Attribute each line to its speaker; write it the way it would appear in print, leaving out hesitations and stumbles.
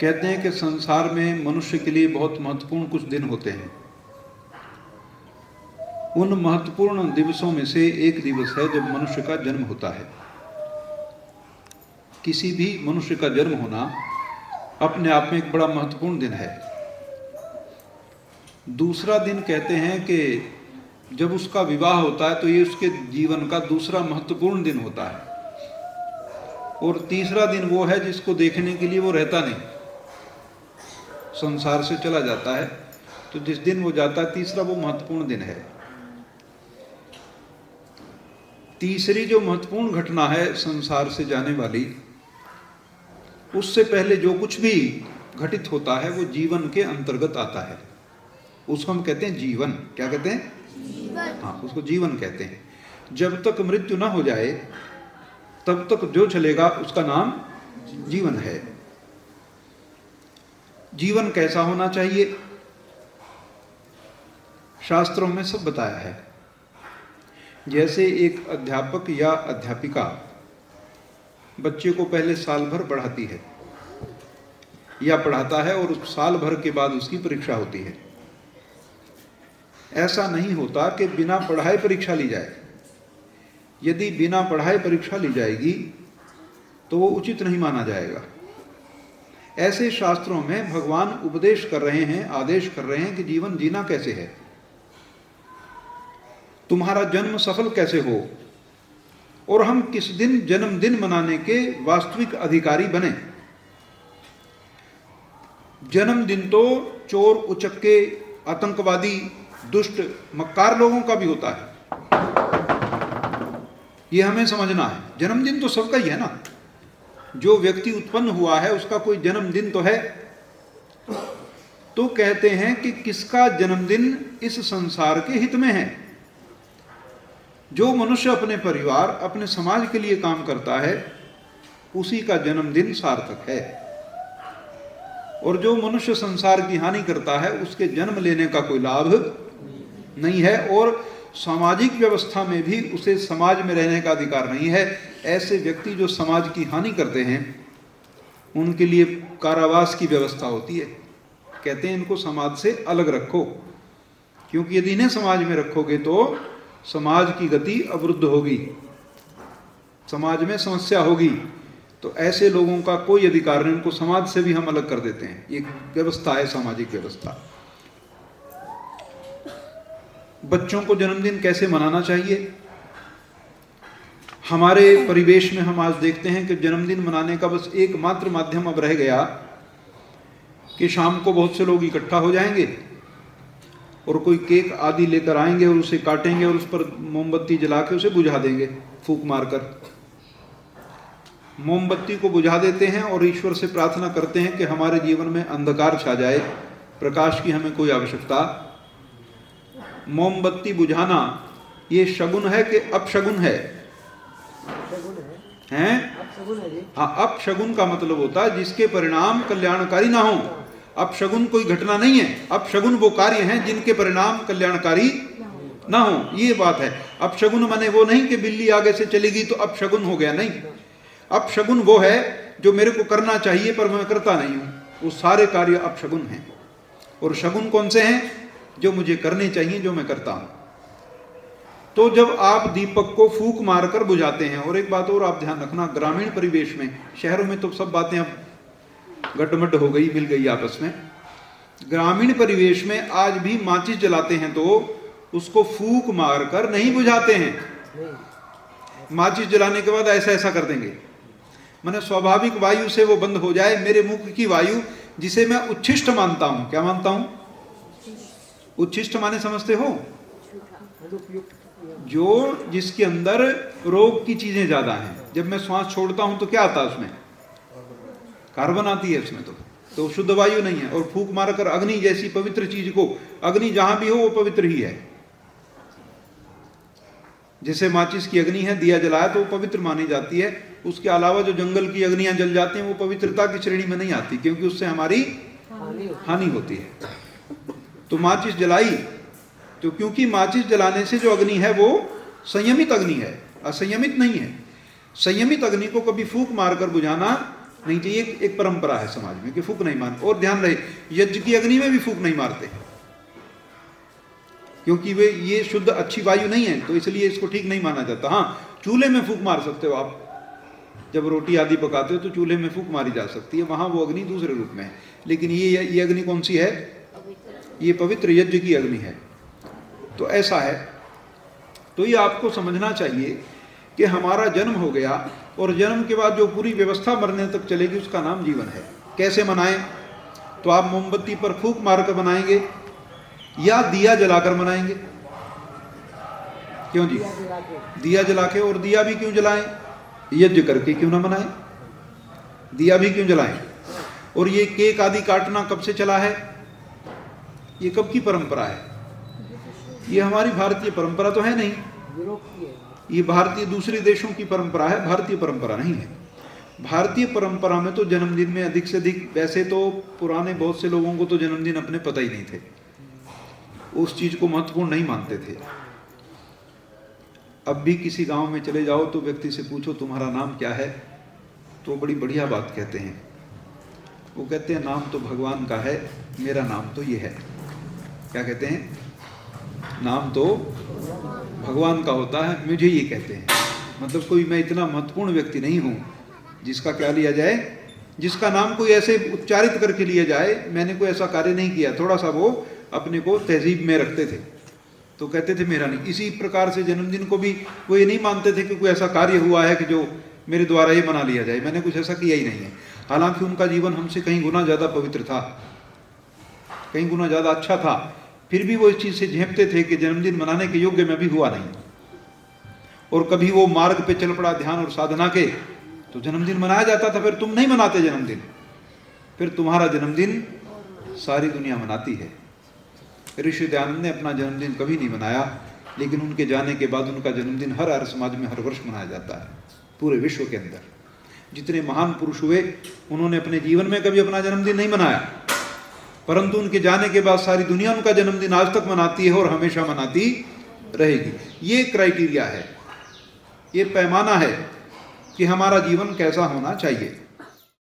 Speaker 1: कहते हैं कि संसार में मनुष्य के लिए बहुत महत्वपूर्ण कुछ दिन होते हैं। उन महत्वपूर्ण दिवसों में से एक दिवस है जब मनुष्य का जन्म होता है। किसी भी मनुष्य का जन्म होना अपने आप में एक बड़ा महत्वपूर्ण दिन है। दूसरा दिन कहते हैं कि जब उसका विवाह होता है तो ये उसके जीवन का दूसरा महत्वपूर्ण दिन होता है। और तीसरा दिन वो है जिसको देखने के लिए वो रहता नहीं, संसार से चला जाता है। तो जिस दिन वो जाता है तीसरा वो महत्वपूर्ण दिन है। तीसरी जो महत्वपूर्ण घटना है संसार से जाने वाली, उससे पहले जो कुछ भी घटित होता है वो जीवन के अंतर्गत आता है। उसको हम कहते हैं जीवन। क्या कहते हैं? जीवन। हाँ, उसको जीवन कहते हैं। जब तक मृत्यु ना हो जाए तब तक जो चलेगा उसका नाम जीवन है। जीवन कैसा होना चाहिए? शास्त्रों में सब बताया है। जैसे एक अध्यापक या अध्यापिका बच्चे को पहले साल भर पढ़ाती है या पढ़ाता है और उस साल भर के बाद उसकी परीक्षा होती है। ऐसा नहीं होता कि बिना पढ़ाए परीक्षा ली जाए। यदि बिना पढ़ाए परीक्षा ली जाएगी तो वो उचित नहीं माना जाएगा। ऐसे शास्त्रों में भगवान उपदेश कर रहे हैं, आदेश कर रहे हैं कि जीवन जीना कैसे है, तुम्हारा जन्म सफल कैसे हो और हम किस दिन जन्मदिन मनाने के वास्तविक अधिकारी बने। जन्मदिन तो चोर, उचक्के, आतंकवादी, दुष्ट, मक्कार लोगों का भी होता है, ये हमें समझना है। जन्मदिन तो सबका ही है ना। जो व्यक्ति उत्पन्न हुआ है उसका कोई जन्मदिन तो है। तो कहते हैं कि किसका जन्मदिन इस संसार के हित में है। जो मनुष्य अपने परिवार, अपने समाज के लिए काम करता है उसी का जन्मदिन सार्थक है। और जो मनुष्य संसार की हानि करता है उसके जन्म लेने का कोई लाभ नहीं है और सामाजिक व्यवस्था में भी उसे समाज में रहने का अधिकार नहीं है। ऐसे व्यक्ति जो समाज की हानि करते हैं उनके लिए कारावास की व्यवस्था होती है। कहते हैं इनको समाज से अलग रखो, क्योंकि यदि इन्हें समाज में रखोगे तो समाज की गति अवरुद्ध होगी, समाज में समस्या होगी। तो ऐसे लोगों का कोई अधिकार नहीं, उनको समाज से भी हम अलग कर देते हैं। ये व्यवस्था है, सामाजिक व्यवस्था। बच्चों को जन्मदिन कैसे मनाना चाहिए? हमारे परिवेश में हम आज देखते हैं कि जन्मदिन मनाने का बस एकमात्र माध्यम अब रह गया कि शाम को बहुत से लोग इकट्ठा हो जाएंगे और कोई केक आदि लेकर आएंगे और उसे काटेंगे और उस पर मोमबत्ती जला के उसे बुझा देंगे, फूंक मारकर। मोमबत्ती को बुझा देते हैं और ईश्वर से प्रार्थना करते हैं कि हमारे जीवन में अंधकार छा जाए, प्रकाश की हमें कोई आवश्यकता। मोमबत्ती बुझाना ये शगुन है कि अपशगुन है? हैं? हाँ, अपशगुन का मतलब होता है जिसके परिणाम कल्याणकारी ना हो। अपशगुन कोई घटना नहीं है, अपशगुन वो कार्य हैं जिनके परिणाम कल्याणकारी ना हो, ये बात है। अपशगुन माने वो नहीं कि बिल्ली आगे से चलेगी तो अपशगुन हो गया, नहीं। अपशगुन वो है जो मेरे को करना चाहिए पर मैं करता नहीं हूं, वो सारे कार्य अपशगुन हैं। और शगुन कौन से हैं? जो मुझे करने चाहिए, जो मैं करता हूं। तो जब आप दीपक को फूंक मारकर बुझाते हैं, और एक बात और आप ध्यान रखना, ग्रामीण परिवेश में, शहरों में तो सब बातें अब गटमट हो गई, मिल गई आपस में। ग्रामीण परिवेश में आज भी माचिस जलाते हैं तो उसको फूंक मारकर नहीं बुझाते हैं। माचिस जलाने के बाद ऐसा ऐसा कर देंगे, माने स्वाभाविक वायु से वो बंद हो जाए। मेरे मुख की वायु जिसे मैं उच्छिष्ट मानता हूं, क्या मानता हूं? उच्छिष्ट माने समझते हो? जो जिसके अंदर रोग की चीजें ज्यादा हैं। जब मैं श्वास छोड़ता हूं तो क्या आता है उसमें? कार्बन आती है उसमें, तो शुद्ध वायु नहीं है। और फूंक मारकर अग्नि जैसी पवित्र चीज को, अग्नि जहां भी हो वो पवित्र ही है। जैसे माचिस की अग्नि है, दिया जलाया तो वो पवित्र मानी जाती है। उसके अलावा जो जंगल की अग्नियां जल जाती हैं वो पवित्रता की श्रेणी में नहीं आती, क्योंकि उससे हमारी हानि होती है। तो माचिस जलाई तो क्योंकि माचिस जलाने से जो अग्नि है वो संयमित अग्नि है, असंयमित नहीं है। संयमित अग्नि को कभी फूंक मारकर बुझाना नहीं चाहिए। एक परंपरा है समाज में कि फूक नहीं मार। और ध्यान रहे, यज्ञ की अग्नि में भी फूक नहीं मारते, क्योंकि वे ये शुद्ध अच्छी वायु नहीं है, तो इसलिए इसको ठीक नहीं माना जाता। हाँ, चूल्हे में फूक मार सकते हो आप, जब रोटी आदि पकाते हो तो चूल्हे में फूक मारी जा सकती है, वहां वो अग्नि दूसरे रूप में है। लेकिन ये अग्नि कौन सी है? ये पवित्र यज्ञ की अग्नि है। तो ऐसा है। तो ये आपको समझना चाहिए कि हमारा जन्म हो गया, और जन्म के बाद जो पूरी व्यवस्था मरने तक चलेगी उसका नाम जीवन है। कैसे मनाएं? तो आप मोमबत्ती पर फूक मारकर मनाएंगे या दिया जलाकर मनाएंगे? क्यों जी? दिया जला के। और दिया भी क्यों जलाएं? यज्ञ करके क्यों ना मनाएं? दिया भी क्यों जलाएं? और ये केक आदि काटना कब से चला है? ये कब की परंपरा है? ये हमारी भारतीय परंपरा तो है नहीं, ये भारतीय दूसरे देशों की परंपरा है, भारतीय परंपरा नहीं है। भारतीय परंपरा में तो जन्मदिन में अधिक से अधिक, वैसे तो पुराने बहुत से लोगों को तो जन्मदिन अपने पता ही नहीं थे, उस चीज को महत्वपूर्ण नहीं मानते थे। अब भी किसी गांव में चले जाओ तो व्यक्ति से पूछो तुम्हारा नाम क्या है, तो बड़ी बढ़िया बात कहते हैं। वो कहते हैं नाम तो भगवान का है, मेरा नाम तो ये है। क्या कहते हैं? नाम तो भगवान का होता है, मुझे ये कहते हैं। मतलब कोई मैं इतना महत्वपूर्ण व्यक्ति नहीं हूँ जिसका क्या लिया जाए, जिसका नाम कोई ऐसे उच्चारित करके लिया जाए। मैंने कोई ऐसा कार्य नहीं किया। थोड़ा सा वो अपने को तहजीब में रखते थे तो कहते थे मेरा नहीं। इसी प्रकार से जन्मदिन को भी वो ये नहीं मानते थे कि कोई ऐसा कार्य हुआ है कि जो मेरे द्वारा ये मना लिया जाए, मैंने कुछ ऐसा किया ही नहीं है। हालांकि उनका जीवन हमसे कहीं गुना ज़्यादा पवित्र था, कहीं गुना ज़्यादा अच्छा था, फिर भी वो इस चीज़ से झेपते थे कि जन्मदिन मनाने के योग्य मैं भी हुआ नहीं। और कभी वो मार्ग पे चल पड़ा ध्यान और साधना के, तो जन्मदिन मनाया जाता था, फिर तुम नहीं मनाते जन्मदिन, फिर तुम्हारा जन्मदिन सारी दुनिया मनाती है। ऋषि दयानंद ने अपना जन्मदिन कभी नहीं मनाया, लेकिन उनके जाने के बाद उनका जन्मदिन हर आर्य समाज में हर वर्ष मनाया जाता है। पूरे विश्व के अंदर जितने महान पुरुष हुए उन्होंने अपने जीवन में कभी अपना जन्मदिन नहीं मनाया, परंतु उनके जाने के बाद सारी दुनिया उनका जन्मदिन आज तक मनाती है और हमेशा मनाती रहेगी। ये क्राइटेरिया है, ये पैमाना है कि हमारा जीवन कैसा होना चाहिए।